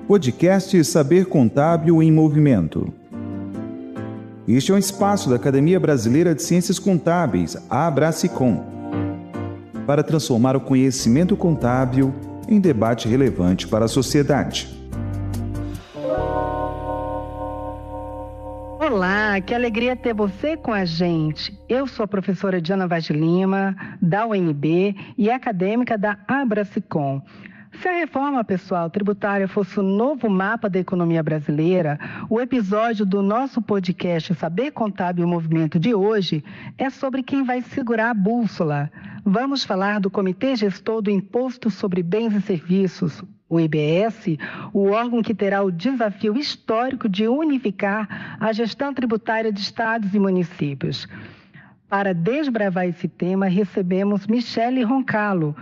Podcast Saber Contábil em Movimento. Este é um espaço da Academia Brasileira de Ciências Contábeis, a Abracicom, para transformar o conhecimento contábil em debate relevante para a sociedade. Olá, que alegria ter você com a gente. Eu sou a professora Diana Vaz de Lima, da UNB e acadêmica da Abracicom. Se a reforma pessoal tributária fosse o novo mapa da economia brasileira, o episódio do nosso podcast Saber Contábil e Movimento de hoje é sobre quem vai segurar a bússola. Vamos falar do Comitê Gestor do Imposto sobre Bens e Serviços, o IBS, o órgão que terá o desafio histórico de unificar a gestão tributária de estados e municípios. Para desbravar esse tema, recebemos Michele Roncallo.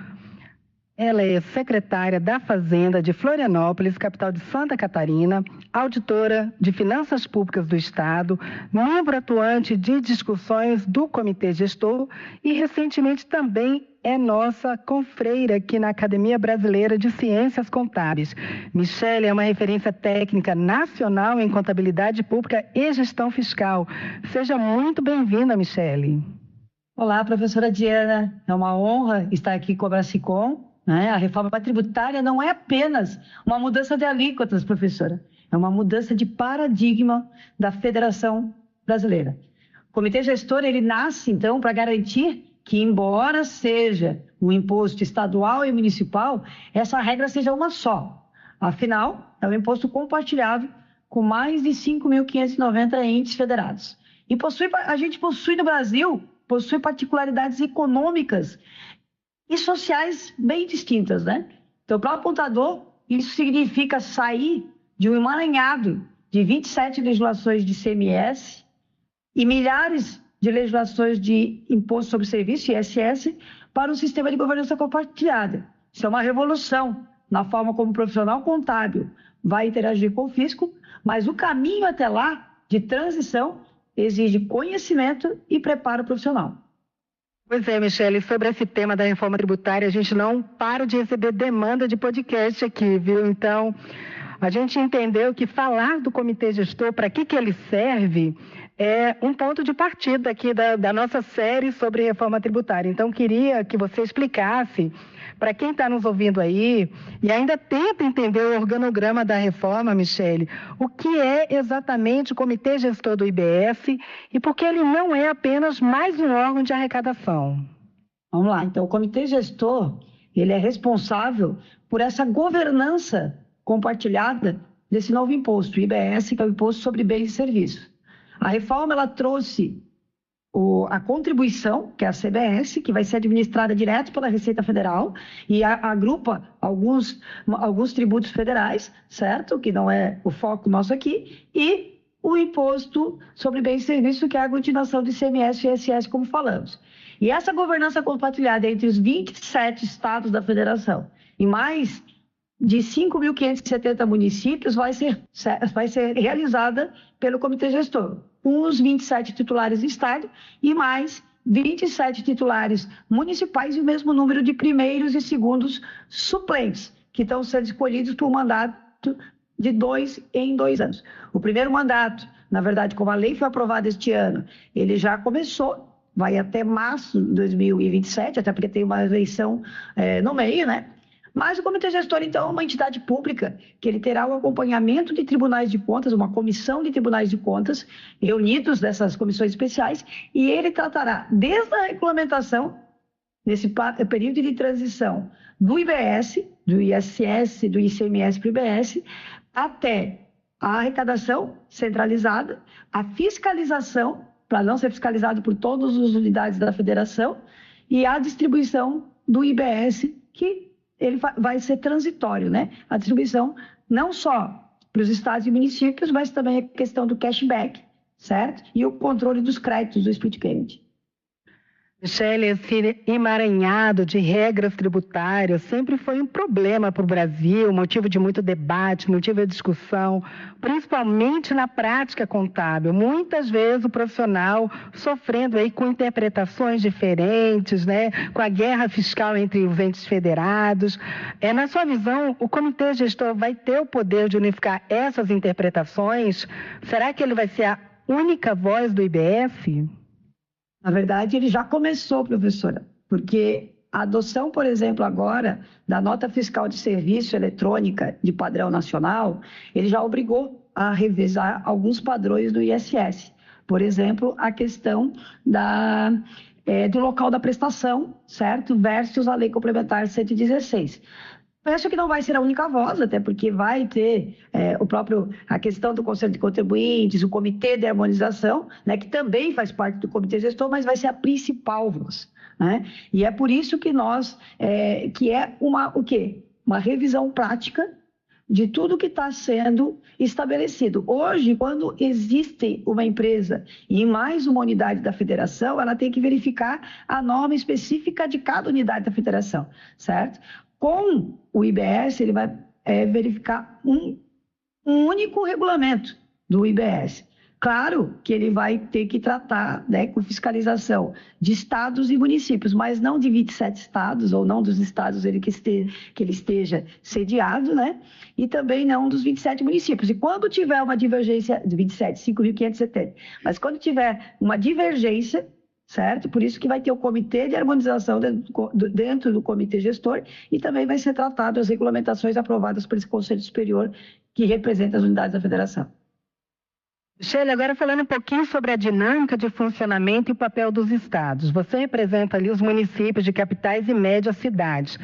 Ela é secretária da Fazenda de Florianópolis, capital de Santa Catarina, auditora de Finanças Públicas do Estado, membro atuante de discussões do Comitê Gestor e, recentemente, também é nossa confreira aqui na Academia Brasileira de Ciências Contábeis. Michele é uma referência técnica nacional em contabilidade pública e gestão fiscal. Seja muito bem-vinda, Michele. Olá, professora Diana. É uma honra estar aqui com a Abracicom. A reforma tributária não é apenas uma mudança de alíquotas, professora. É uma mudança de paradigma da Federação Brasileira. O Comitê Gestor, ele nasce, então, para garantir que, embora seja um imposto estadual e municipal, essa regra seja uma só. Afinal, é um imposto compartilhado com mais de 5.590 entes federados. E a gente possui no Brasil, possui particularidades econômicas e sociais bem distintas, né? Então, para o apontador, isso significa sair de um emaranhado de 27 legislações de ICMS e milhares de legislações de Imposto sobre Serviço, ISS, para um sistema de governança compartilhada. Isso é uma revolução na forma como o profissional contábil vai interagir com o fisco, mas o caminho até lá, de transição, exige conhecimento e preparo profissional. Pois é, Michele, sobre esse tema da reforma tributária, a gente não para de receber demanda de podcast aqui, viu? Então, a gente entendeu que falar do Comitê Gestor, para que ele serve, é um ponto de partida aqui da nossa série sobre reforma tributária. Então, queria que você explicasse para quem está nos ouvindo aí e ainda tenta entender o organograma da reforma, Michele, o que é exatamente o Comitê Gestor do IBS e por que ele não é apenas mais um órgão de arrecadação. Vamos lá, então o Comitê Gestor, ele é responsável por essa governança compartilhada desse novo imposto, o IBS, que é o Imposto sobre Bens e Serviços. A reforma, ela trouxe a contribuição, que é a CBS, que vai ser administrada direto pela Receita Federal e agrupa alguns tributos federais, certo? Que não é o foco nosso aqui, e o Imposto sobre Bens e Serviços, que é a aglutinação de ICMS e ISS, como falamos. E essa governança compartilhada entre os 27 estados da federação e mais de 5.570 municípios vai ser realizada pelo Comitê Gestor, com os 27 titulares de Estado e mais 27 titulares municipais e o mesmo número de primeiros e segundos suplentes, que estão sendo escolhidos por um mandato de 2 em 2 anos. O primeiro mandato, na verdade, como a lei foi aprovada este ano, ele já começou, vai até março de 2027, até porque tem uma eleição no meio, né? Mas o Comitê Gestor, então, é uma entidade pública que ele terá o acompanhamento de tribunais de contas, uma comissão de tribunais de contas, reunidos dessas comissões especiais, e ele tratará desde a regulamentação, nesse período de transição, do IBS, do ISS, do ICMS para o IBS, até a arrecadação centralizada, a fiscalização, para não ser fiscalizado por todas as unidades da federação, e a distribuição do IBS, que ele vai ser transitório, né? A distribuição não só para os estados e municípios, mas também a questão do cashback, certo? E o controle dos créditos do split payment. Michele, esse emaranhado de regras tributárias sempre foi um problema para o Brasil, motivo de muito debate, motivo de discussão, principalmente na prática contábil. Muitas vezes o profissional sofrendo aí com interpretações diferentes, né, com a guerra fiscal entre os entes federados. Na sua visão, o comitê gestor vai ter o poder de unificar essas interpretações? Será que ele vai ser a única voz do IBS? Na verdade, ele já começou, professora, porque a adoção, por exemplo, agora, da nota fiscal de serviço eletrônica de padrão nacional, ele já obrigou a revisar alguns padrões do ISS. Por exemplo, a questão do local da prestação, certo? Versus a Lei Complementar 116. Penso que não vai ser a única voz, até porque vai ter a questão do Conselho de Contribuintes, o Comitê de Harmonização, né, que também faz parte do Comitê Gestor, mas vai ser a principal voz, né? E é por isso que que é uma revisão prática de tudo que está sendo estabelecido. Hoje, quando existe uma empresa e mais uma unidade da federação, ela tem que verificar a norma específica de cada unidade da federação, certo? Com o IBS, ele vai verificar um único regulamento do IBS. Claro que ele vai ter que tratar, né, com fiscalização de estados e municípios, mas não de 27 estados, ou não dos estados que ele esteja sediado, né? E também não dos 27 municípios. E quando tiver uma divergência, de 27, 5.570, mas quando tiver uma divergência, certo? Por isso que vai ter o comitê de harmonização dentro do comitê gestor e também vai ser tratado as regulamentações aprovadas por esse Conselho Superior que representa as unidades da federação. Michele, agora falando um pouquinho sobre a dinâmica de funcionamento e o papel dos estados. Você representa ali os municípios de capitais e médias cidades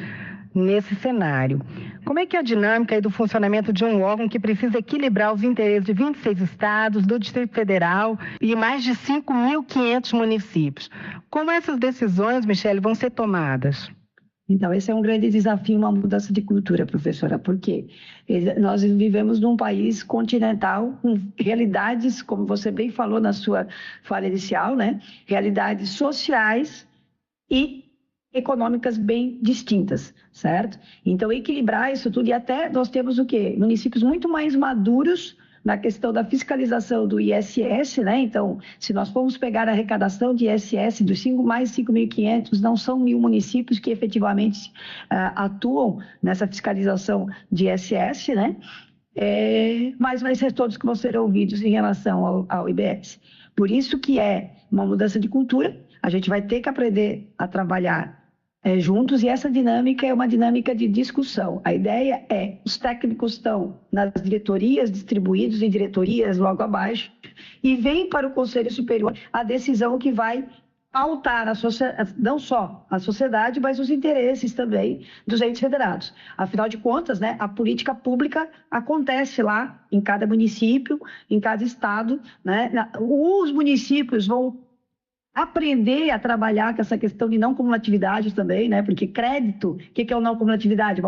nesse cenário. Como é que é a dinâmica aí do funcionamento de um órgão que precisa equilibrar os interesses de 26 estados, do Distrito Federal e mais de 5.500 municípios? Como essas decisões, Michele, vão ser tomadas? Então, esse é um grande desafio, uma mudança de cultura, professora, porque nós vivemos num país continental com realidades, como você bem falou na sua fala inicial, né? Realidades sociais e econômicas bem distintas, certo? Então, equilibrar isso tudo, e até nós temos o quê? Municípios muito mais maduros na questão da fiscalização do ISS, né? Então, se nós formos pegar a arrecadação de ISS dos mais 5.500, não são 1.000 municípios que efetivamente atuam nessa fiscalização de ISS, né? Mas vai ser todos que vão ser ouvidos em relação ao IBS. Por isso que é uma mudança de cultura, a gente vai ter que aprender a trabalhar juntos, e essa dinâmica é uma dinâmica de discussão. A ideia os técnicos estão nas diretorias, distribuídos em diretorias logo abaixo, e vem para o Conselho Superior a decisão que vai pautar não só a sociedade, mas os interesses também dos entes federados. Afinal de contas, né, a política pública acontece lá em cada município, em cada estado, né? Os municípios vão aprender a trabalhar com essa questão de não cumulatividade também, né? Porque crédito, o que é o não cumulatividade?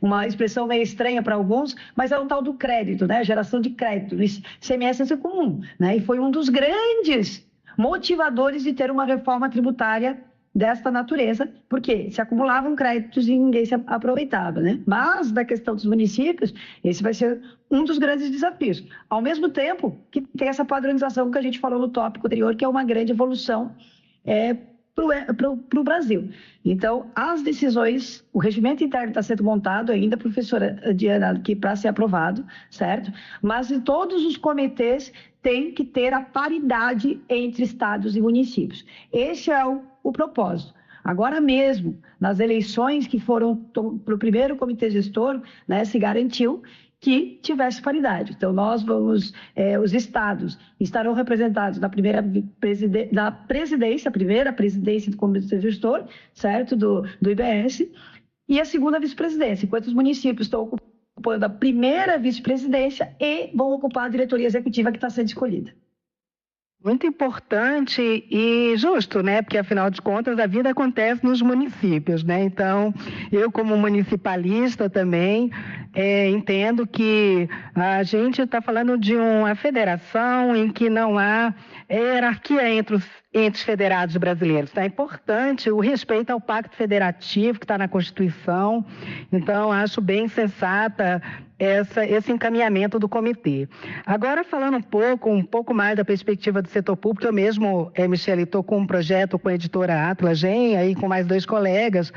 Uma expressão meio estranha para alguns, mas é o tal do crédito, né? Geração de crédito. O ICMS é comum, né? E foi um dos grandes motivadores de ter uma reforma tributária desta natureza, porque se acumulavam créditos e ninguém se aproveitava, né? Mas, da questão dos municípios, esse vai ser um dos grandes desafios. Ao mesmo tempo que tem essa padronização que a gente falou no tópico anterior, que é uma grande evolução para o Brasil. Então, as decisões, o regimento interno está sendo montado ainda, professora Diana, aqui para ser aprovado, certo? Mas em todos os comitês tem que ter a paridade entre estados e municípios. Esse é o propósito. Agora mesmo, nas eleições que foram para o primeiro comitê gestor, né, se garantiu que tivesse paridade. Então, os estados estarão representados na primeira presidência do comitê gestor, certo, do IBS, e a segunda vice-presidência, enquanto os municípios estão ocupando a primeira vice-presidência e vão ocupar a diretoria executiva que está sendo escolhida. Muito importante e justo, né? Porque, afinal de contas, a vida acontece nos municípios, né? Então, eu, como municipalista também, entendo que a gente está falando de uma federação em que não há hierarquia entre entes federados brasileiros. Então, é importante o respeito ao Pacto Federativo que está na Constituição. Então, acho bem sensata esse encaminhamento do comitê. Agora, falando um pouco mais da perspectiva do setor público, eu mesmo, Michele, estou com um projeto com a editora Atlas, aí com mais 2 colegas,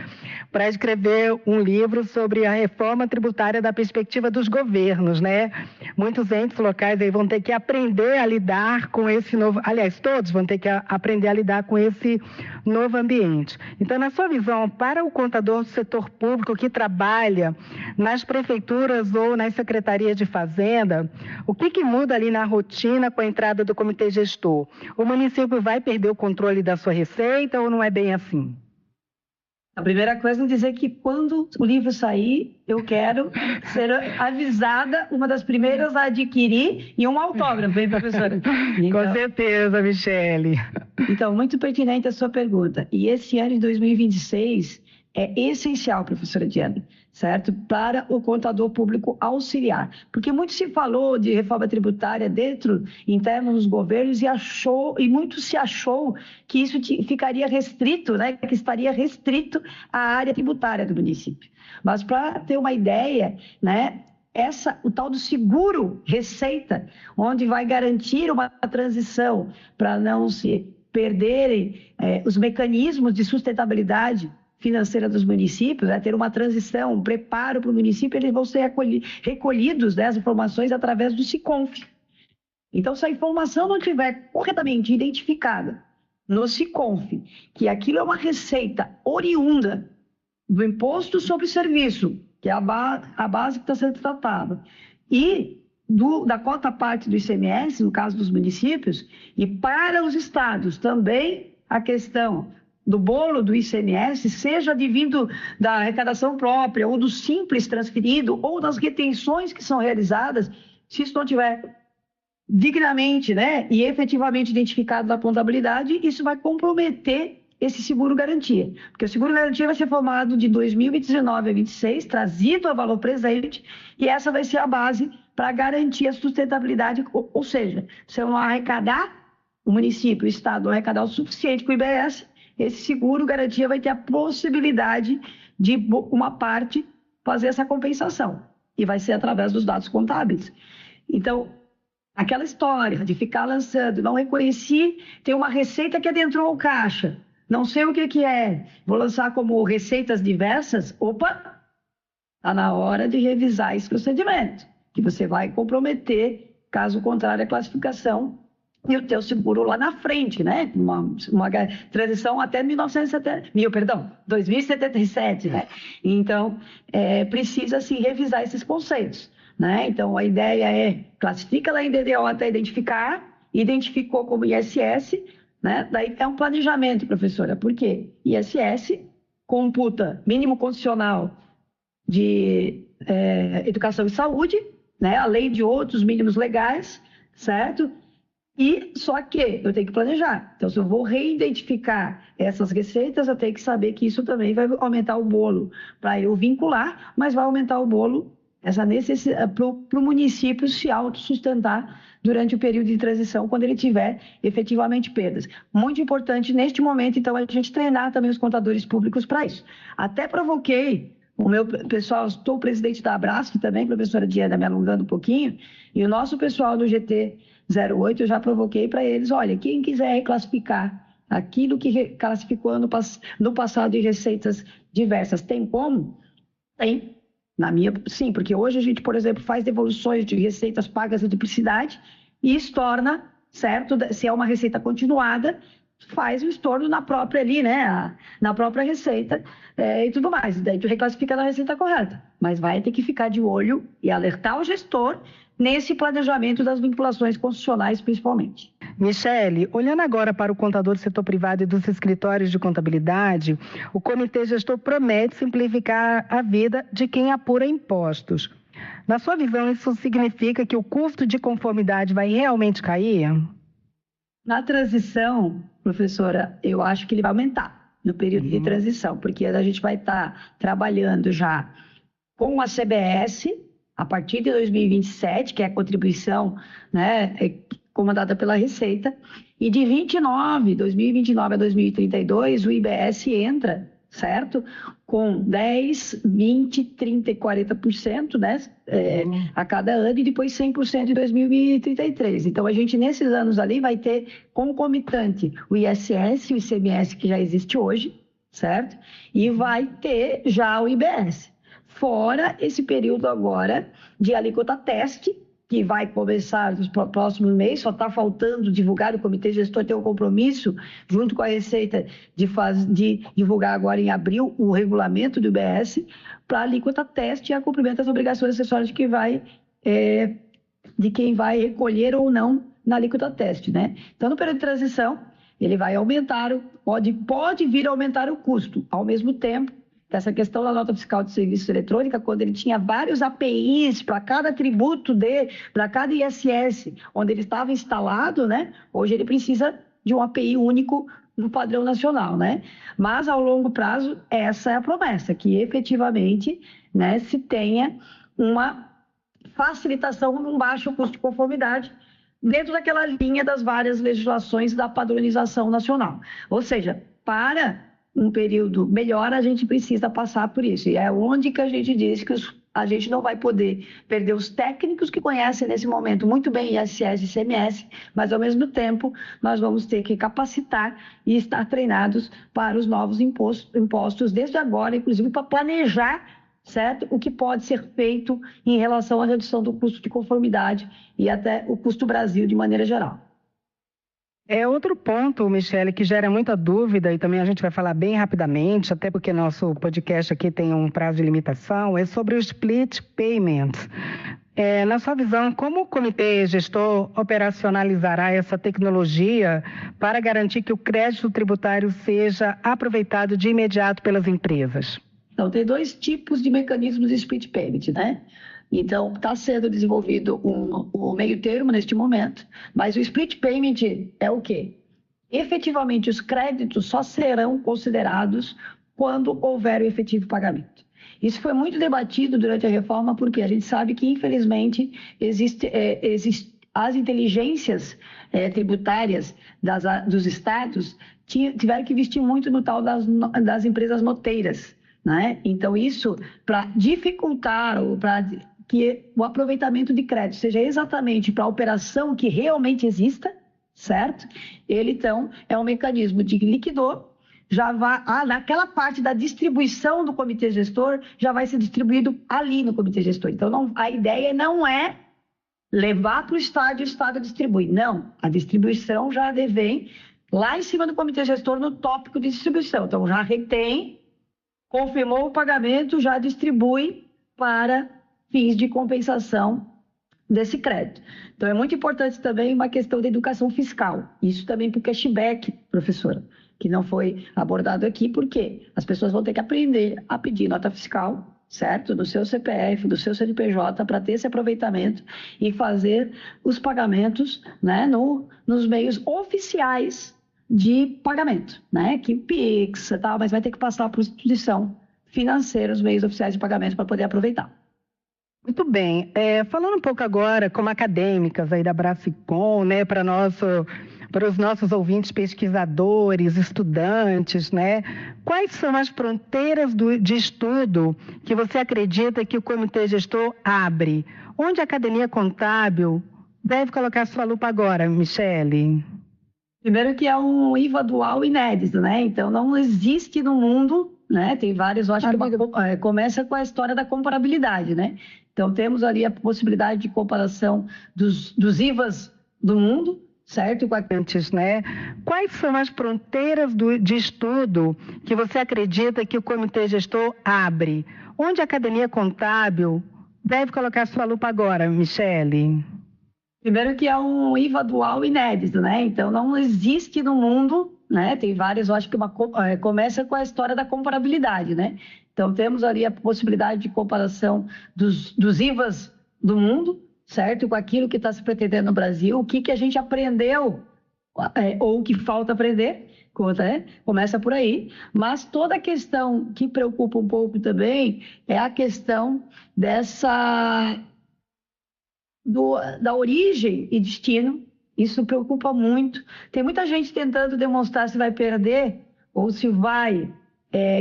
para escrever um livro sobre a reforma tributária da perspectiva dos governos, né? Muitos entes locais aí vão ter que aprender a lidar com esse novo... Aliás, todos vão ter que aprender a lidar com esse novo ambiente. Então, na sua visão, para o contador do setor público que trabalha nas prefeituras ou nas secretarias de fazenda, o que muda ali na rotina com a entrada do comitê gestor? O município vai perder o controle da sua receita ou não é bem assim? A primeira coisa é dizer que quando o livro sair, eu quero ser avisada, uma das primeiras a adquirir, e um autógrafo, hein, professora? Então, com certeza, Michele. Então, muito pertinente a sua pergunta. E esse ano de 2026 é essencial, professora Diana, certo? Para o contador público auxiliar. Porque muito se falou de reforma tributária interno nos governos e muito se achou que isso ficaria restrito, né? Que estaria restrito à área tributária do município. Mas para ter uma ideia, né? O tal do seguro receita, onde vai garantir uma transição para não se perderem os mecanismos de sustentabilidade financeira dos municípios, ter uma transição, um preparo para o município, eles vão ser recolhidos, as informações através do SICONF. Então, se a informação não estiver corretamente identificada no SICONF, que aquilo é uma receita oriunda do Imposto sobre Serviço, que é a base que está sendo tratada, e da cota parte do ICMS, no caso dos municípios, e para os estados também a questão do bolo do ICMS, seja advindo da arrecadação própria, ou do simples transferido, ou das retenções que são realizadas, se isso não tiver dignamente, e efetivamente identificado na contabilidade, isso vai comprometer esse seguro-garantia. Porque o seguro-garantia vai ser formado de 2019 a 2026, trazido a valor presente, e essa vai ser a base para garantir a sustentabilidade, ou seja, se eu não arrecadar, o município, o estado não arrecadar o suficiente com o IBS, esse seguro-garantia vai ter a possibilidade de uma parte fazer essa compensação. E vai ser através dos dados contábeis. Então, aquela história de ficar lançando, não reconheci, tem uma receita que adentrou o caixa, não sei o que é, vou lançar como receitas diversas, opa, está na hora de revisar esse procedimento, que você vai comprometer, caso contrário, a classificação e o teu seguro lá na frente, né? Uma transição até 2077, né? Então, precisa se revisar esses conceitos, né? Então, a ideia é classifica lá em DDO até identificou como ISS, né? Daí é um planejamento, professora. Por quê? ISS computa mínimo condicional de educação e saúde, né? Além de outros mínimos legais, certo? E só que eu tenho que planejar. Então, se eu vou reidentificar essas receitas, eu tenho que saber que isso também vai aumentar o bolo para eu vincular, mas vai aumentar o bolo essa necessidade para o município se autossustentar durante o período de transição, quando ele tiver efetivamente perdas. Muito importante neste momento, então, a gente treinar também os contadores públicos para isso. Até provoquei o meu pessoal, estou presidente da Abrasf também, professora Diana, me alongando um pouquinho, e o nosso pessoal do GT 08, eu já provoquei para eles, olha, quem quiser reclassificar aquilo que classificou no passado de receitas diversas, tem como? Tem. Sim, porque hoje a gente, por exemplo, faz devoluções de receitas pagas de duplicidade e estorna, certo? Se é uma receita continuada, faz o estorno na própria ali, né? Na própria receita e tudo mais. Daí tu reclassifica na receita correta. Mas vai ter que ficar de olho e alertar o gestor nesse planejamento das vinculações constitucionais, principalmente. Michele, olhando agora para o contador do setor privado e dos escritórios de contabilidade, o comitê gestor promete simplificar a vida de quem apura impostos. Na sua visão, isso significa que o custo de conformidade vai realmente cair? Na transição, professora, eu acho que ele vai aumentar no período de transição, porque a gente vai estar trabalhando já com a CBS, a partir de 2027, que é a contribuição, né, comandada pela Receita, e de 2029 a 2032, o IBS entra, certo? Com 10, 20, 30 e 40%, né? A cada ano, e depois 100% em 2033. Então, a gente, nesses anos ali, vai ter concomitante o ISS, o ICMS, que já existe hoje, certo? E vai ter já o IBS. Fora esse período agora de alíquota teste, que vai começar nos próximos meses, só está faltando divulgar, o Comitê Gestor tem um compromisso, junto com a Receita, de divulgar agora em abril o regulamento do IBS para alíquota teste e a cumprimento das obrigações acessórias de quem vai recolher ou não na alíquota teste, né? Então, no período de transição, ele vai aumentar, pode vir a aumentar o custo, ao mesmo tempo, essa questão da nota fiscal de serviço eletrônica, quando ele tinha vários APIs para cada tributo para cada ISS, onde ele estava instalado, né? Hoje ele precisa de um API único no padrão nacional, né? Mas, ao longo prazo, essa é a promessa, que efetivamente, né, se tenha uma facilitação num baixo custo de conformidade dentro daquela linha das várias legislações da padronização nacional. Ou seja, para um período melhor, a gente precisa passar por isso. E é onde que a gente diz que a gente não vai poder perder os técnicos que conhecem nesse momento muito bem ISS e ICMS, mas, ao mesmo tempo, nós vamos ter que capacitar e estar treinados para os novos impostos desde agora, inclusive para planejar, certo? O que pode ser feito em relação à redução do custo de conformidade e até o custo Brasil de maneira geral. Outro ponto, Michele, que gera muita dúvida, e também a gente vai falar bem rapidamente, até porque nosso podcast aqui tem um prazo de limitação, é sobre o split payment. Na sua visão, como o comitê gestor operacionalizará essa tecnologia para garantir que o crédito tributário seja aproveitado de imediato pelas empresas? Então, tem dois tipos de mecanismos de split payment, né? Então, está sendo desenvolvido um meio termo neste momento, mas o split payment é o quê? Efetivamente, os créditos só serão considerados quando houver o efetivo pagamento. Isso foi muito debatido durante a reforma, porque a gente sabe que, infelizmente, as inteligências tributárias dos estados tiveram que investir muito no tal das empresas noteiras, né? Então, isso, para dificultar ou para que o aproveitamento de crédito seja exatamente para a operação que realmente exista, certo? Ele, então, é um mecanismo de liquidor, já vai, naquela parte da distribuição do comitê gestor, já vai ser distribuído ali no comitê gestor. Então, a ideia não é levar para o Estado e o Estado distribui. Não, a distribuição já vem lá em cima do comitê gestor no tópico de distribuição. Então, já retém, confirmou o pagamento, já distribui para fins de compensação desse crédito. Então, é muito importante também uma questão da educação fiscal. Isso também para o cashback, professora, que não foi abordado aqui, porque as pessoas vão ter que aprender a pedir nota fiscal, certo? Do seu CPF, do seu CNPJ, para ter esse aproveitamento e fazer os pagamentos, né, nos meios oficiais de pagamento, né? Que Pix e tal, mas vai ter que passar por instituição financeira, os meios oficiais de pagamento, para poder aproveitar. Muito bem. Falando um pouco agora como acadêmicas aí da Brasicom, né, para os nossos ouvintes pesquisadores, estudantes, né, quais são as fronteiras de estudo que você acredita que o comitê gestor abre? Onde a Academia Contábil deve colocar sua lupa agora, Michele? Primeiro que é um IVA dual inédito, né? Então, não existe no mundo, né? Tem vários, eu acho que começa com a história da comparabilidade, né? Então, temos ali a possibilidade de comparação dos IVAs do mundo, certo? Antes, né? Quais são as fronteiras de estudo que você acredita que o comitê gestor abre? Onde a Academia Contábil deve colocar sua lupa agora, Michele? Primeiro que é um IVA dual inédito, né? Então, não existe no mundo, né? Tem vários, eu acho que começa com a história da comparabilidade, né? Então, temos ali a possibilidade de comparação dos IVAs do mundo, certo? Com aquilo que está se pretendendo no Brasil, o que a gente aprendeu, ou o que falta aprender, começa por aí. Mas toda a questão que preocupa um pouco também é a questão da origem e destino Isso preocupa muito. Tem muita gente tentando demonstrar se vai perder ou se vai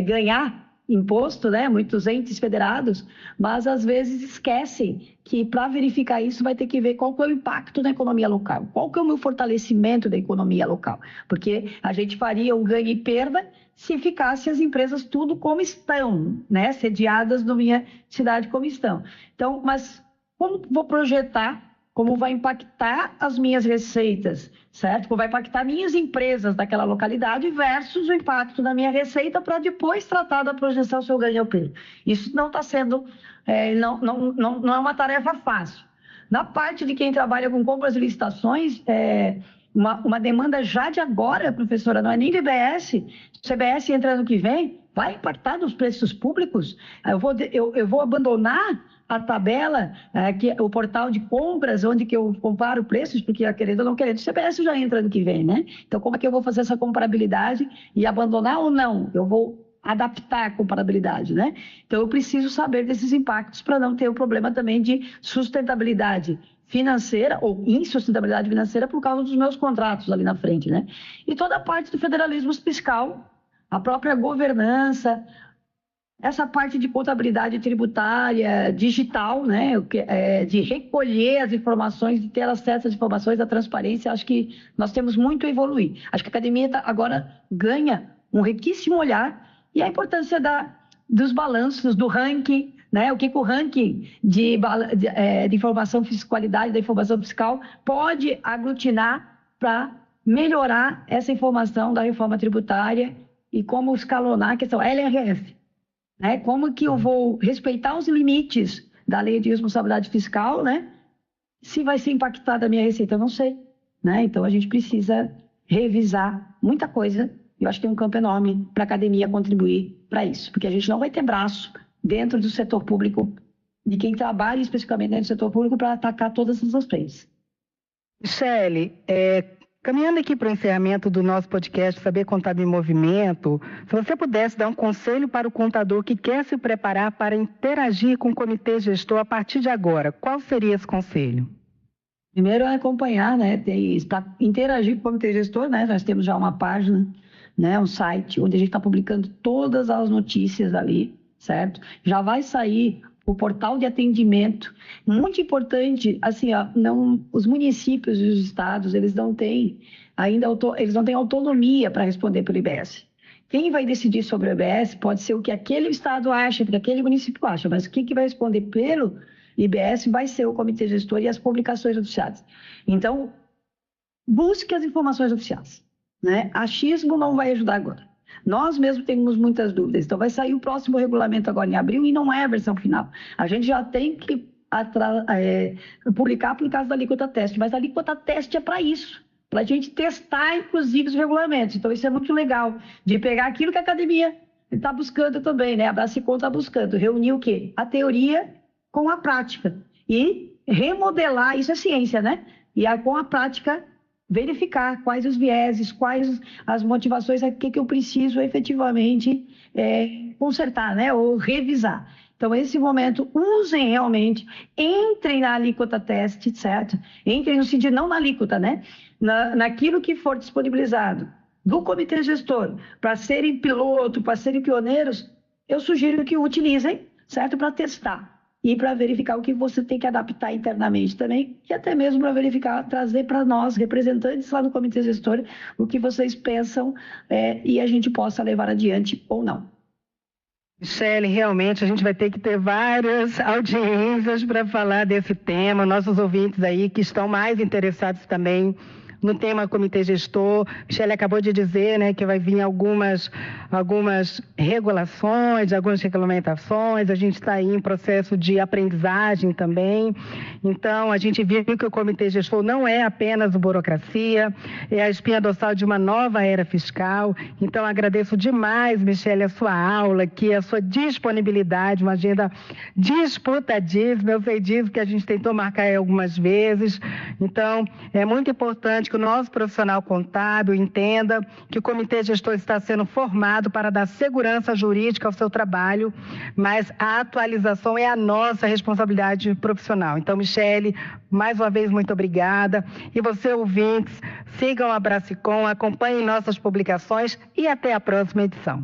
ganhar imposto, né? Muitos entes federados, mas às vezes esquecem que para verificar isso vai ter que ver qual que é o impacto na economia local, qual que é o meu fortalecimento da economia local, porque a gente faria um ganho e perda se ficasse as empresas tudo como estão, né? Sediadas na minha cidade como estão. Então, mas como vou projetar, como vai impactar as minhas receitas, certo? Como vai impactar minhas empresas daquela localidade versus o impacto da minha receita para depois tratar da projeção se eu ganho ou perdo. Isso não está sendo, não é uma tarefa fácil. Na parte de quem trabalha com compras e licitações, uma demanda já de agora, professora, não é nem do IBS. Se o CBS entra no que vem, vai impactar nos preços públicos. Eu vou abandonar a tabela, o portal de compras, onde que eu comparo preços, porque querendo ou não querendo, o CBS já entra no que vem, né? Então, como é que eu vou fazer essa comparabilidade e abandonar ou não? Eu vou adaptar a comparabilidade, né? Então, eu preciso saber desses impactos para não ter o problema também de sustentabilidade financeira ou insustentabilidade financeira por causa dos meus contratos ali na frente, né? E toda a parte do federalismo fiscal, a própria governança, essa parte de contabilidade tributária digital, né, de recolher as informações, de ter acesso às informações, da transparência, acho que nós temos muito a evoluir. Acho que a academia agora ganha um riquíssimo olhar e a importância dos balanços, do ranking, né, o que o ranking de informação fiscalidade, da informação fiscal pode aglutinar para melhorar essa informação da reforma tributária e como escalonar a questão LRF. Né? Como que eu vou respeitar os limites da lei de responsabilidade fiscal, né? Se vai ser impactada a minha receita, eu não sei. Né? Então, a gente precisa revisar muita coisa. Eu acho que tem um campo enorme para a academia contribuir para isso, porque a gente não vai ter braço dentro do setor público, de quem trabalha especificamente dentro do setor público, para atacar todas essas frentes. Michele, caminhando aqui para o encerramento do nosso podcast Saber Contábil em Movimento, se você pudesse dar um conselho para o contador que quer se preparar para interagir com o comitê gestor a partir de agora, qual seria esse conselho? Primeiro é acompanhar, né? Para interagir com o comitê gestor, né? Nós temos já uma página, né? Um site onde a gente está publicando todas as notícias ali, certo? Já vai sair o portal de atendimento, muito importante, assim, os municípios e os estados, eles não têm autonomia para responder pelo IBS. Quem vai decidir sobre o IBS pode ser o que aquele estado acha, o que aquele município acha, mas quem que vai responder pelo IBS vai ser o comitê gestor e as publicações oficiais. Então, busque as informações oficiais, né? Achismo não vai ajudar agora. Nós mesmos temos muitas dúvidas. Então, vai sair o próximo regulamento agora em abril e não é a versão final. A gente já tem que publicar por causa da alíquota teste, mas a alíquota teste é para isso, para a gente testar, inclusive, os regulamentos. Então, isso é muito legal, de pegar aquilo que a academia está buscando também, né? A Brasicom está buscando, reunir o quê? A teoria com a prática e remodelar, isso é ciência, né? E com a prática verificar quais os vieses, quais as motivações, o que eu preciso efetivamente consertar, né? Ou revisar. Então, esse momento, usem realmente, entrem na alíquota teste, certo? Entrem no sentido, não na alíquota, né? Naquilo que for disponibilizado do comitê gestor, para serem piloto, para serem pioneiros, eu sugiro que utilizem, certo? Para testar. E para verificar o que você tem que adaptar internamente também, e até mesmo para verificar, trazer para nós, representantes lá no comitê gestor, o que vocês pensam e a gente possa levar adiante ou não. Michele, realmente a gente vai ter que ter várias audiências para falar desse tema. Nossos ouvintes aí que estão mais interessados também no tema comitê gestor. Michele acabou de dizer, né, que vai vir algumas regulações, algumas regulamentações. A gente está aí em processo de aprendizagem também. Então, a gente viu que o comitê gestor não é apenas burocracia, é a espinha dorsal de uma nova era fiscal. Então, agradeço demais, Michele, a sua aula aqui, a sua disponibilidade, uma agenda disputadíssima. Eu sei disso que a gente tentou marcar algumas vezes. Então, é muito importante que que o nosso profissional contábil entenda que o comitê gestor está sendo formado para dar segurança jurídica ao seu trabalho, mas a atualização é a nossa responsabilidade profissional. Então, Michele, mais uma vez, muito obrigada. E você, ouvintes, sigam a Abracicom, acompanhem nossas publicações e até a próxima edição.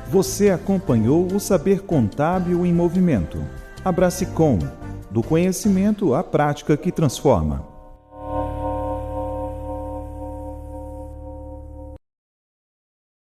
Você acompanhou o Saber Contábil em Movimento. Abracicom, do conhecimento à prática que transforma.